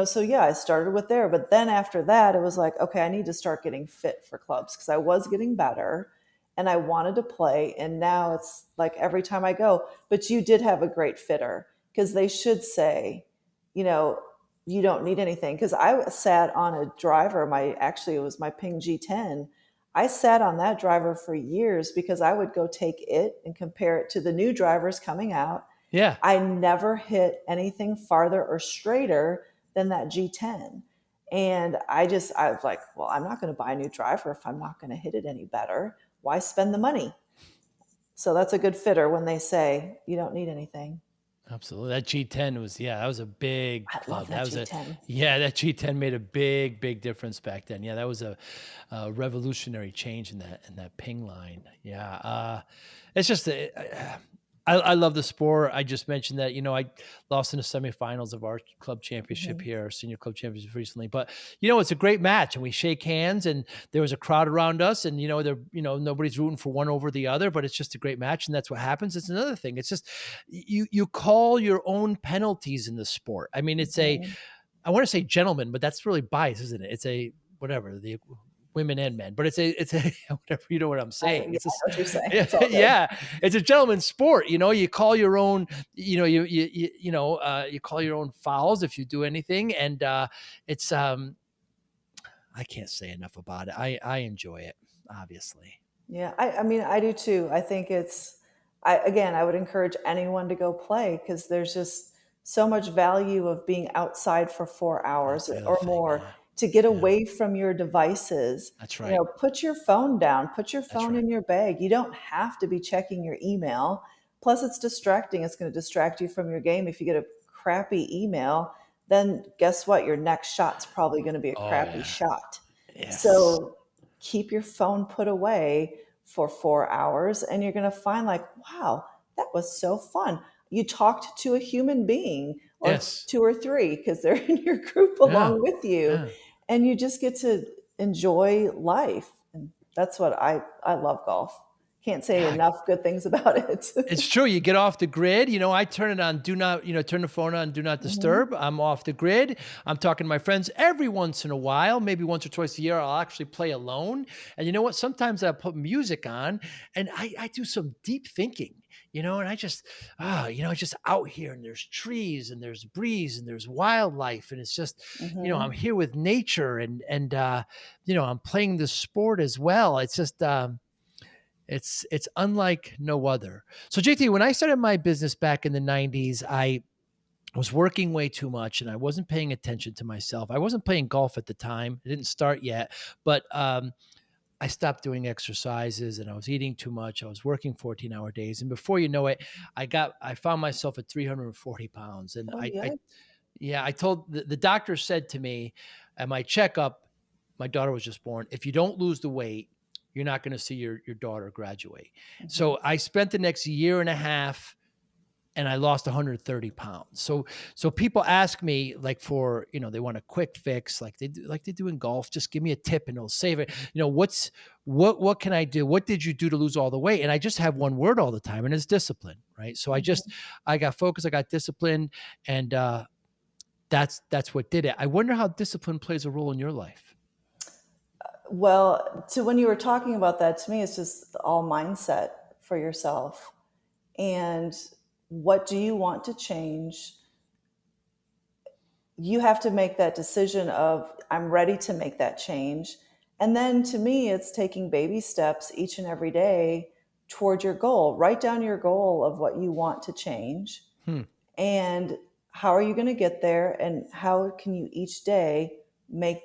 so yeah, I started with there. But then after that, it was like, okay, I need to start getting fit for clubs because I was getting better and I wanted to play. And now it's like every time I go, but you did have a great fitter because they should say, you know, you don't need anything. Because I sat on a driver, it was my Ping G10. I sat on that driver for years because I would go take it and compare it to the new drivers coming out. Yeah. I never hit anything farther or straighter than that G10. And I was like, well, I'm not going to buy a new driver if I'm not going to hit it any better. Why spend the money? So that's a good fitter when they say you don't need anything. Absolutely. That G10 was, yeah, that was a big I love club. that G10. Yeah, that G10 made a big, big difference back then. Yeah, that was a revolutionary change in that ping line. Yeah. It's just, I love the sport. I just mentioned that, I lost in the semifinals of our club championship Hmm. here, our senior club championship recently, but it's a great match and we shake hands and there was a crowd around us and, nobody's rooting for one over the other, but it's just a great match. And that's what happens. It's another thing. It's just, you call your own penalties in the sport. I mean, Hmm. I want to say gentleman, but that's really biased, isn't it? It's a whatever the women and men, but it's a whatever, you know what I'm Yeah, I saying. know It's just what you're saying. yeah, It's all good. yeah, it's a gentleman's sport. You call your own, you call your own fouls if you do anything, and it's I can't say enough about it. I enjoy it, obviously. Yeah, I mean, I do too. I think I would encourage anyone to go play because there's just so much value of being outside for 4 hours That's the other or thing. more Yeah, to get yeah, away from your devices. that's right. Put your phone down, put your That's phone right. in your bag. You don't have to be checking your email. Plus, it's distracting. It's going to distract you from your game. If you get a crappy email, then guess what? Your next shot's probably going to be a Oh crappy yeah. shot. Yes. So keep your phone put away for 4 hours and you're going to find like, wow, that was so fun. You talked to a human being or Yes. two or three because they're in your group Yeah. along with you Yeah. and you just get to enjoy life. And that's what I love golf. Can't say Yeah. enough good things about it. It's true. You get off the grid. I turn it on, do not, turn the phone on, do not Hmm. disturb. I'm off the grid. I'm talking to my friends every once in a while, maybe once or twice a year, I'll actually play alone. And you know what? Sometimes I put music on and I do some deep thinking, and I just, just out here and there's trees and there's breeze and there's wildlife. And it's just, I'm Hmm. here with nature and I'm playing the sport as well. It's just, it's unlike no other. So JT, when I started my business back in the 90s, I was working way too much and I wasn't paying attention to myself. I wasn't playing golf at the time. It didn't start yet, but I stopped doing exercises and I was eating too much. I was working 14-hour days. And before you know it, I found myself at 340 pounds. And Oh, I yeah. yeah, I told the doctor said to me at my checkup, my daughter was just born. If you don't lose the weight, you're not going to see your daughter graduate. Hmm. So I spent the next year and a half and I lost 130 pounds. So people ask me like for, they want a quick fix like they do in golf. Just give me a tip and it'll save it. What can I do? What did you do to lose all the weight? And I just have one word all the time and it's discipline, right? So Hmm. I got focused, I got disciplined and that's what did it. I wonder how discipline plays a role in your life. Well, to when you were talking about that, to me, it's just all mindset for yourself. And what do you want to change? You have to make that decision of, I'm ready to make that change. And then to me, it's taking baby steps each and every day toward your goal. Write down your goal of what you want to change Hmm. and how are you going to get there and how can you each day make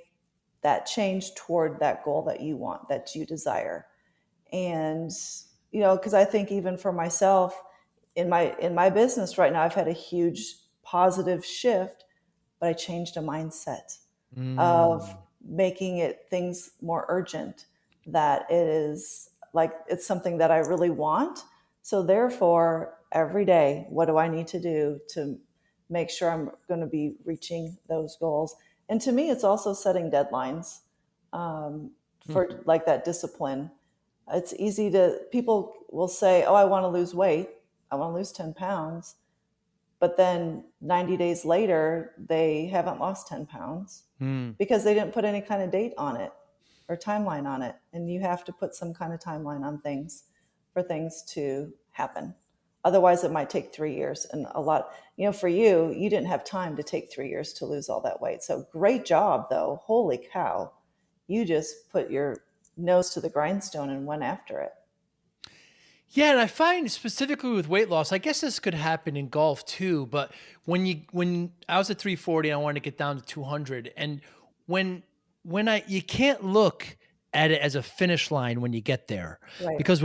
that change toward that goal that you want, that you desire. And because I think even for myself in my business right now, I've had a huge positive shift, but I changed a mindset of Mm. making it things more urgent, that it is like it's something that I really want. So therefore, every day, what do I need to do to make sure I'm going to be reaching those goals? And to me, it's also setting deadlines Hmm. for like that discipline. It's easy to, people will say, oh, I want to lose weight. I want to lose 10 pounds. but then 90 days later, they haven't lost 10 pounds Hmm. because they didn't put any kind of date on it or timeline on it. And you have to put some kind of timeline on things for things to happen. Otherwise, it might take 3 years. And a lot, for you, you didn't have time to take 3 years to lose all that weight. So great job, though. Holy cow. You just put your nose to the grindstone and went after it. Yeah, and I find specifically with weight loss, I guess this could happen in golf too. But when I was at 340 and I wanted to get down to 200, and when you can't look at it as a finish line when you get there, Right. because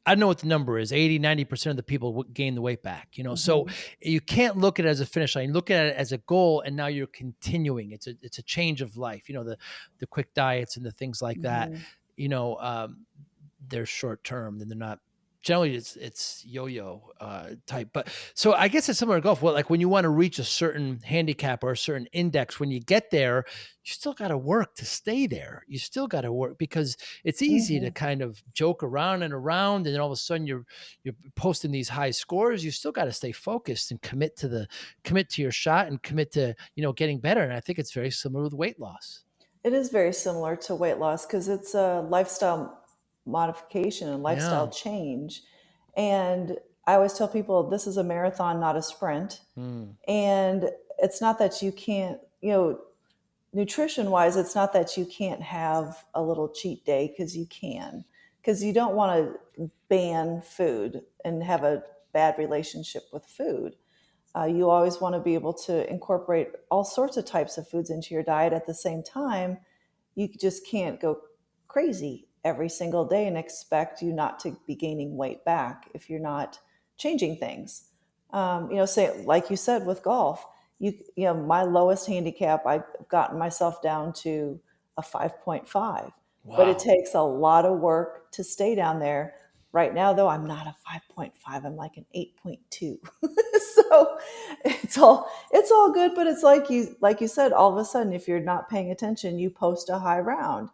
I don't know what the number is, 80-90% of the people gain the weight back, so Hmm. you can't look at it as a finish line. You look at it as a goal, and now you're continuing. It's a change of life, the quick diets and the things like that, Hmm. you know um, they're short term and they're not, generally it's yo-yo type. But so I guess it's similar to golf. Well, like when you want to reach a certain handicap or a certain index, when you get there, you still got to work to stay there. You still got to work, because it's easy to Hmm. kind of joke around and then all of a sudden you're posting these high scores. You still got to stay focused and commit to your shot and commit to getting better. And I think it's very similar with weight loss. It is very similar to weight loss because it's a lifestyle modification and Yeah. lifestyle change. And I always tell people this is a marathon, not a sprint. Mm. And it's not that you can't, nutrition wise, it's not that you can't have a little cheat day because you can, because you don't want to ban food and have a bad relationship with food. You always want to be able to incorporate all sorts of types of foods into your diet at the same time. You just can't go crazy every single day and expect you not to be gaining weight back if you're not changing things. Say like you said with golf, my lowest handicap, I've gotten myself down to a 5.5, but it Wow. takes a lot of work to stay down there. Right now, though, I'm not a 5.5. I'm like an 8.2. So it's all good, but it's like you said, all of a sudden, if you're not paying attention, you post a high round.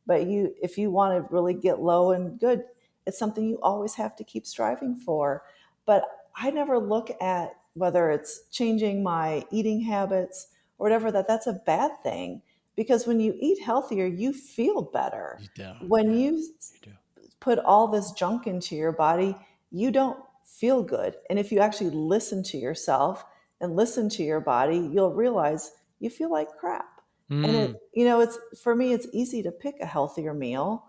But if you want to really get low and good, it's something you always have to keep striving for. But I never look at whether it's changing my eating habits or whatever, that's a bad thing, because when you eat healthier, you feel better. You do. When Yeah, you you do. put all this junk into your body, you don't feel good. And if you actually listen to yourself and listen to your body, you'll realize you feel like crap. And Mm. it's for me, it's easy to pick a healthier meal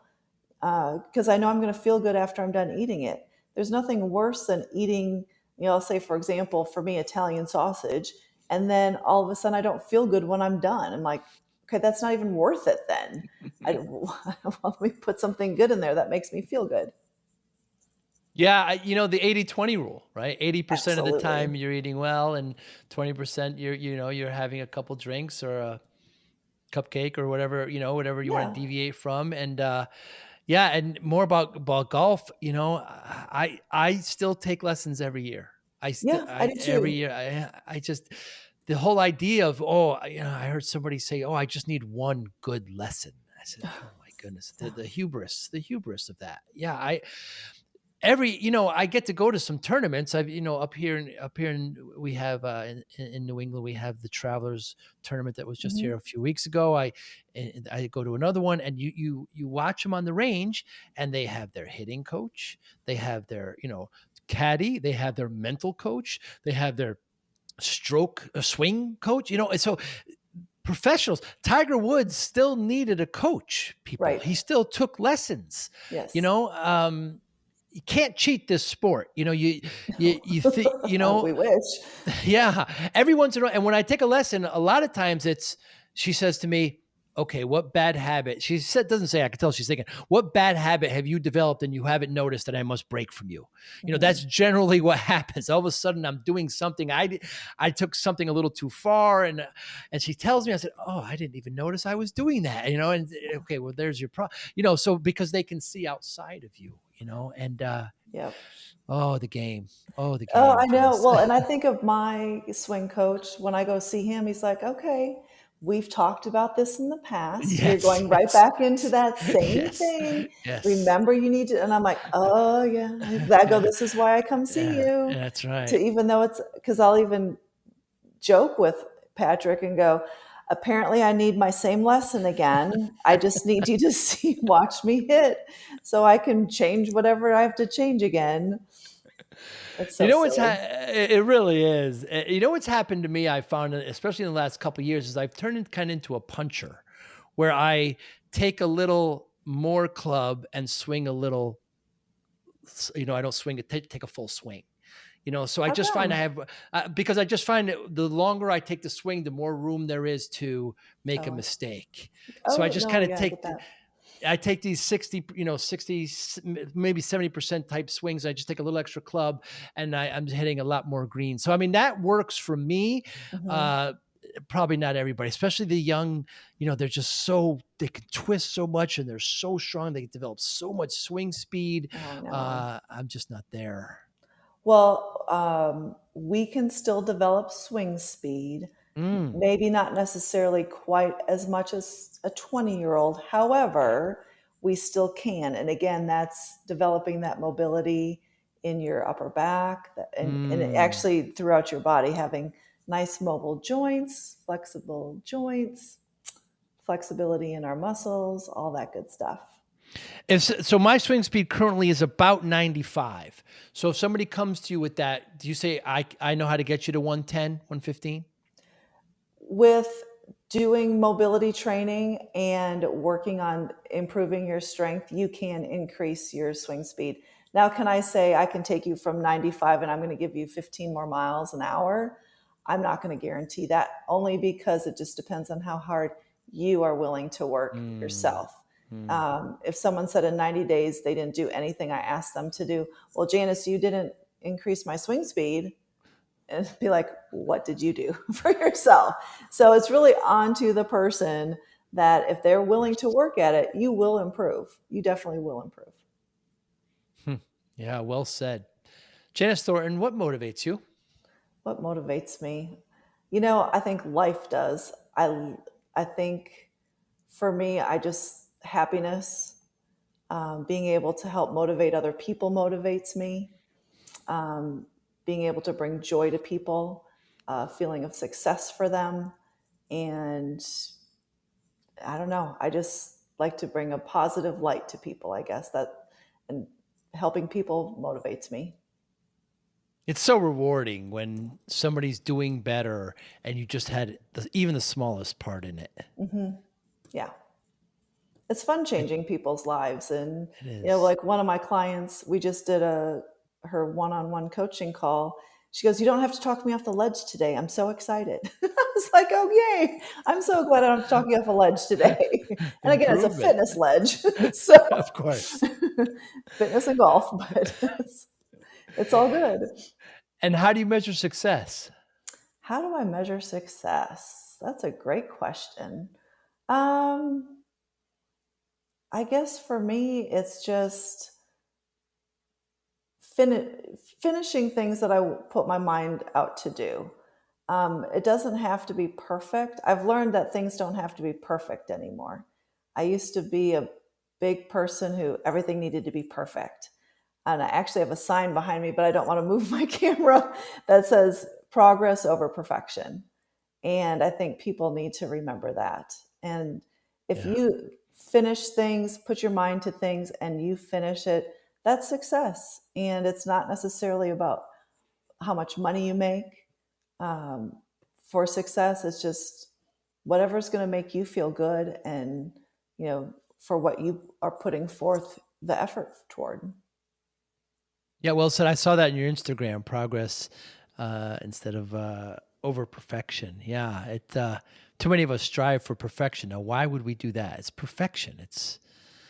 because I know I'm going to feel good after I'm done eating it. There's nothing worse than eating, I'll say, for example, for me, Italian sausage, and then all of a sudden I don't feel good when I'm done. I'm like, okay, that's not even worth it then. I don't, let me put something good in there that makes me feel good. Yeah, the 80-20 rule, right? 80% of the Absolutely. time you're eating well, and 20% you're having a couple drinks or a cupcake or whatever, whatever you want to Yeah. deviate from. And yeah, and more about golf, I still take lessons every year. Yeah, I I do every too. year I just, the whole idea of, oh, I heard somebody say, "Oh, I just need one good lesson." I said, "Oh my goodness, the hubris of that." Yeah, I get to go to some tournaments. I've, up here in we have in New England, we have the Travelers tournament that was just here Mhm. a few weeks ago. I go to another one, and you watch them on the range, and they have their hitting coach, they have their caddy, they have their mental coach, they have their swing coach, and so professionals. Tiger Woods still needed a coach, people. Right. He still took lessons, you Yes. know. You can't cheat this sport. You think, We wish. yeah, every once in a while. And when I take a lesson, a lot of times she says to me, okay, what bad habit? She said, doesn't say, I can tell she's thinking, what bad habit have you developed and you haven't noticed that I must break from you? That's Mhm. generally what happens. All of a sudden I'm doing something. I took something a little too far, and she tells me, I said, oh, I didn't even notice I was doing that, and okay, well, there's your problem, so because they can see outside of you, and, Yep. oh, the game. Oh, the Oh, game, I know. Janice. Well, and I think of my swing coach when I go see him, he's like, "Okay, we've talked about this in the past. You're Yes, going right yes, back into that same yes, thing. yes. Remember, you need to, and I'm like, oh yeah, I go, Yeah, this is why I come see yeah, you. that's To right. even though it's because I'll even joke with Patrick and go, apparently I need my same lesson again. I just need you to see, watch me hit so I can change whatever I have to change again. It's You so know what's silly. it really is. You know what's happened to me, I found, especially in the last couple of years, is I've turned kind of into a puncher where I take a little more club and swing a little, I don't swing it, take a full swing. So I How just find I come? have, because I just find that the longer I take the swing, the more room there is to make a Oh, mistake. So I oh just no, kind of yeah, I get that. I take these 60, 60, maybe 70% type swings. I just take a little extra club and I'm hitting a lot more green. So, I mean, that works for me. Hmm. Uh, Probably not everybody, especially the young, they're just they can twist so much and they're so strong. They develop so much swing speed. Oh, I know. I'm just not there. Well, we can still develop swing speed, Mm, maybe not necessarily quite as much as a 20-year-old. However, we still can. And again, that's developing that mobility in your upper back and mm. actually throughout your body, having nice mobile joints, flexible joints, flexibility in our muscles, all that good stuff. So my swing speed currently is about 95. So if somebody comes to you with that, do you say, I know how to get you to 110, 115? With doing mobility training and working on improving your strength, you can increase your swing speed. Now, can I say I can take you from 95 and I'm going to give you 15 more miles an hour? I'm not going to guarantee that, only because it just depends on how hard you are willing to work Mm, yourself. mm. If someone said in 90 days they didn't do anything I asked them to do, well, Janice, you didn't increase my swing speed, and be like, what did you do for yourself? So it's really on to the person that if they're Of willing to course. work at it, you will improve. You definitely will improve. Hmm. Yeah, well said. Janice Thornton, what motivates you? What motivates me? I think life does. I think for me, I just happiness, being able to help motivate other people motivates me. Um, Being able to bring joy to people, a feeling of success for them, and I don't know. I just like to bring a positive light to people, I guess that, and helping people motivates me. It's so rewarding when somebody's doing better and you just had even the smallest part in it. Hmm. Yeah. It's fun It, changing people's lives. And, it is. like one of my clients, we just did her one-on-one coaching call. She goes, you don't have to talk me off the ledge today. I'm so excited. I was like, oh, yay. I'm so glad I don't have to talk you off a ledge today. And again, it's a Improvement, fitness ledge. So of course. fitness and golf, but it's all good. And how do you measure success? How do I measure success? That's a great question. Um, I guess for me, it's just finishing things that I put my mind out to do. It doesn't have to be perfect. I've learned that things don't have to be perfect anymore. I used to be a big person who everything needed to be perfect. And I actually have a sign behind me, but I don't want to move my camera, that says progress over perfection. And I think people need to remember that. And if Yeah. you finish things, put your mind to things, and you finish it, that's success. And it's not necessarily about how much money you make um, for success. It's just whatever's going to make you feel good and, for what you are putting forth the effort toward. Yeah, well said. I saw that in your Instagram progress instead of over perfection. Yeah, too many of us strive for perfection. Now, why would we do that? It's perfection.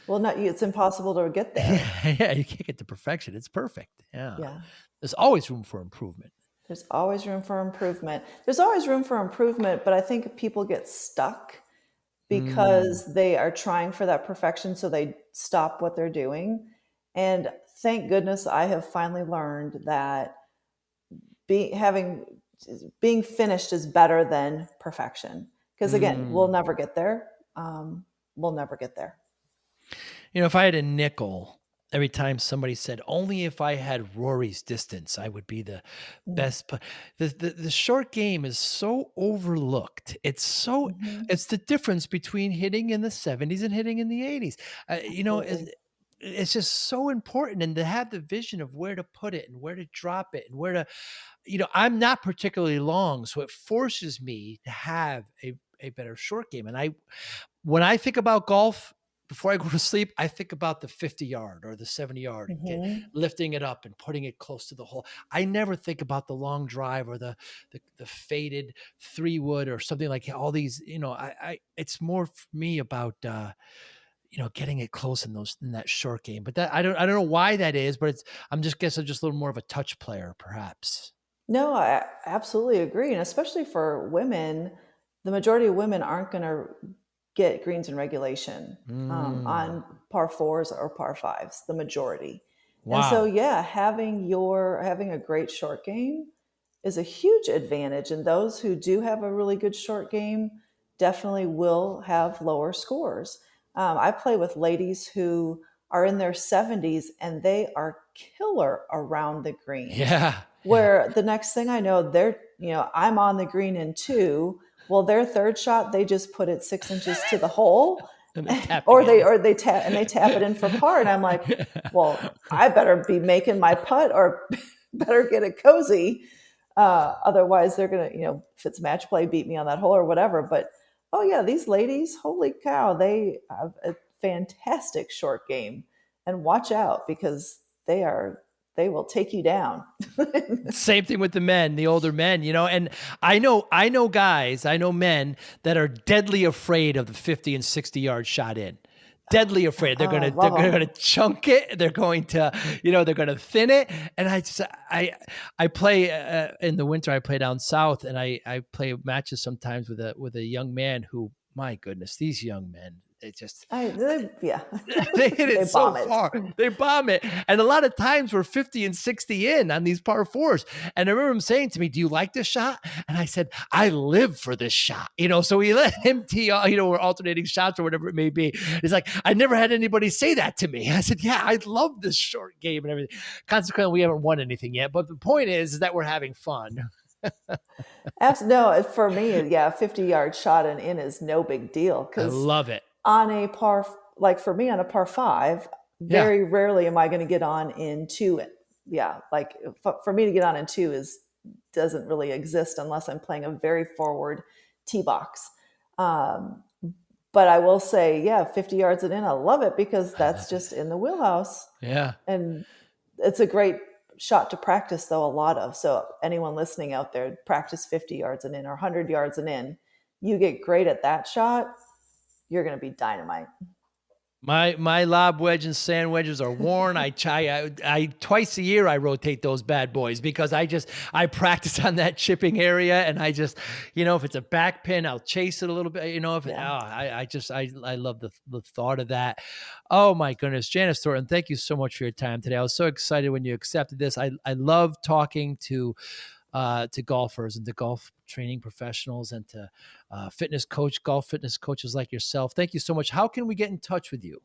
Well, not you. It's impossible to get there. Yeah, you can't get to perfection. It's perfect. Yeah, Yeah. there's always room for improvement. There's always room for improvement. There's always room for improvement, but I think people get stuck Mm, because they are trying for that perfection, so they stop what they're doing. And thank goodness I have finally learned that be, having being finished is better than perfection. Because again, we'll Mm. never get there. We'll never get there. If I had a nickel every time somebody said, "Only if I had Rory's distance, I would be the Mm. best," the short game is so overlooked. Mhm. It's the difference between hitting in the 70s and hitting in the 80s. Absolutely. It's just so important, and to have the vision of where to put it and where to drop it and where to, I'm not particularly long, so it forces me to have a better short game. And when I think about golf, before I go to sleep, I think about the 50-yard or the 70-yard and Mhm. lifting it up and putting it close to the hole. I never think about the long drive or the faded 3-wood or something like all these, I it's more for me about getting it close in that short game. But I don't know why that is, but I'm just guess I'm just a little more of a touch player, perhaps. No, I absolutely agree. And especially for women, the majority of women aren't going to get greens in regulation Mm. on par fours or par fives, the majority. And so, Wow. yeah, having a great short game is a huge advantage. And those who do have a really good short game definitely will have lower scores. I play with ladies who are in their 70s and they are killer around the greens. Yeah. Yeah. Where the next thing I know, I'm on the green in two. Well, their third shot, they just put it 6 inches to the hole, And then tap or they again. or they tap and they tap it in for par. And I'm like, well, I better be making my putt or better get it cozy. Otherwise, they're gonna, if it's match play, beat me on that hole or whatever. But oh yeah, these ladies, holy cow, they have a fantastic short game, and watch out because they will take you down. Same thing with the men, the older men, and I know guys, I know men that are deadly afraid of the 50 and 60-yard shot in. Deadly afraid. Oh, I They're love gonna them. chunk it. They're going to, they're gonna thin it. And I play in the winter. I play down south, and I play matches sometimes with a young man who, my goodness, these young men, they just Yeah, they hit they it so bomb it. far. They bomb it. And a lot of times we're 50 and 60 in on these par fours. And I remember him saying to me, "Do you like this shot?" And I said, "I live for this shot." So we let him tee off, we're alternating shots or whatever it may be. He's like, "I never had anybody say that to me." I said, "Yeah, I love this short game and everything." Consequently, we haven't won anything yet. But the point is that we're having fun. No, for me, yeah, 50-yard shot and in is no big deal I because love it. on a par, like for me on a par five, Yeah. very rarely am I going to get on in two. Yeah, like for me to get on in two is doesn't really exist unless I'm playing a very forward tee box. Um, but I will say, yeah, 50 yards and in, I love it because I that's love it. just in the wheelhouse. Yeah. And it's a great shot to practice, though, a lot of. So, anyone listening out there, practice 50 yards and in or 100 yards and in. You get great at that shot, you're going to be dynamite. My lob wedge and sand wedges are worn. I twice a year I rotate those bad boys because I practice on that chipping area, and I just, if it's a back pin, I'll chase it a little bit. If it, Yeah. I love the thought of that. Oh my goodness, Janis Thornton, thank you so much for your time today. I was so excited when you accepted this. I love talking to golfers and to golf training professionals and to golf fitness coaches like yourself. Thank you so much. How can we get in touch with you?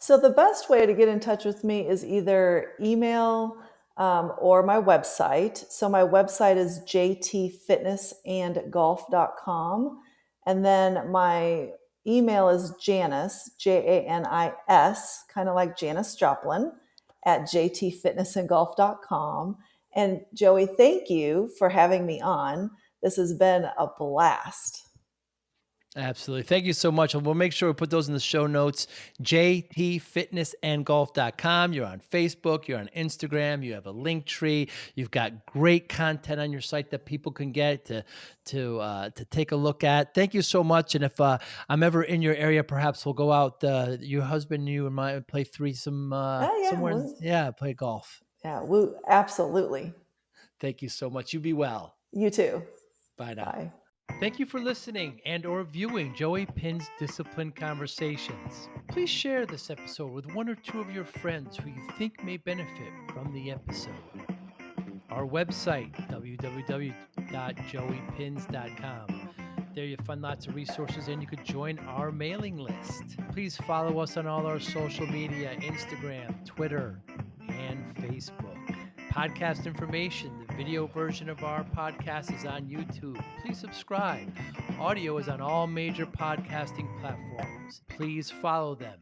So, the best way to get in touch with me is either email or my website. So, my website is jtfitnessandgolf.com. And then my email is Janis, Janis, kind of like Janis Joplin, at jtfitnessandgolf.com. And Joey, thank you for having me on. This has been a blast. Absolutely. Thank you so much. And we'll make sure we put those in the show notes. jtfitnessandgolf.com. You're on Facebook, you're on Instagram, you have a link tree. You've got great content on your site that people can get to take a look at. Thank you so much. And if I'm ever in your area, perhaps we'll go out, your husband, you and I play threesome Oh, yeah. somewhere. Yeah, play golf. Yeah, woo, absolutely. Thank you so much. You be well. You too. Bye now. Bye. Thank you for listening and or viewing Joey Pinz Discipline Conversations. Please share this episode with one or two of your friends who you think may benefit from the episode. Our website, www.joeypins.com. There you find lots of resources and you could join our mailing list. Please follow us on all our social media, Instagram, Twitter, and Facebook. Podcast information, the video version of our podcast is on YouTube. Please subscribe. Audio is on all major podcasting platforms. Please follow them.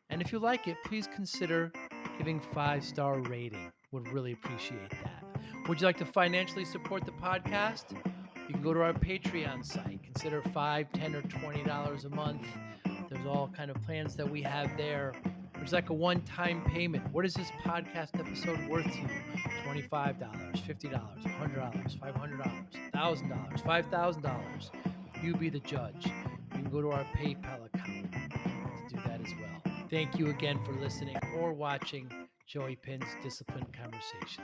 And if you like it, please consider giving 5-star rating. Would really appreciate that. Would you like to financially support the podcast? You can go to our Patreon site. Consider $5, $10, or $20 a month. There's all kind of plans that we have there. There's like a one-time payment. What is this podcast episode worth to you? $25, $50, $100, $500, $1,000, $5,000. You be the judge. You can go to our PayPal account to do that as well. Thank you again for listening or watching Joey Pinz Disciplined Conversations.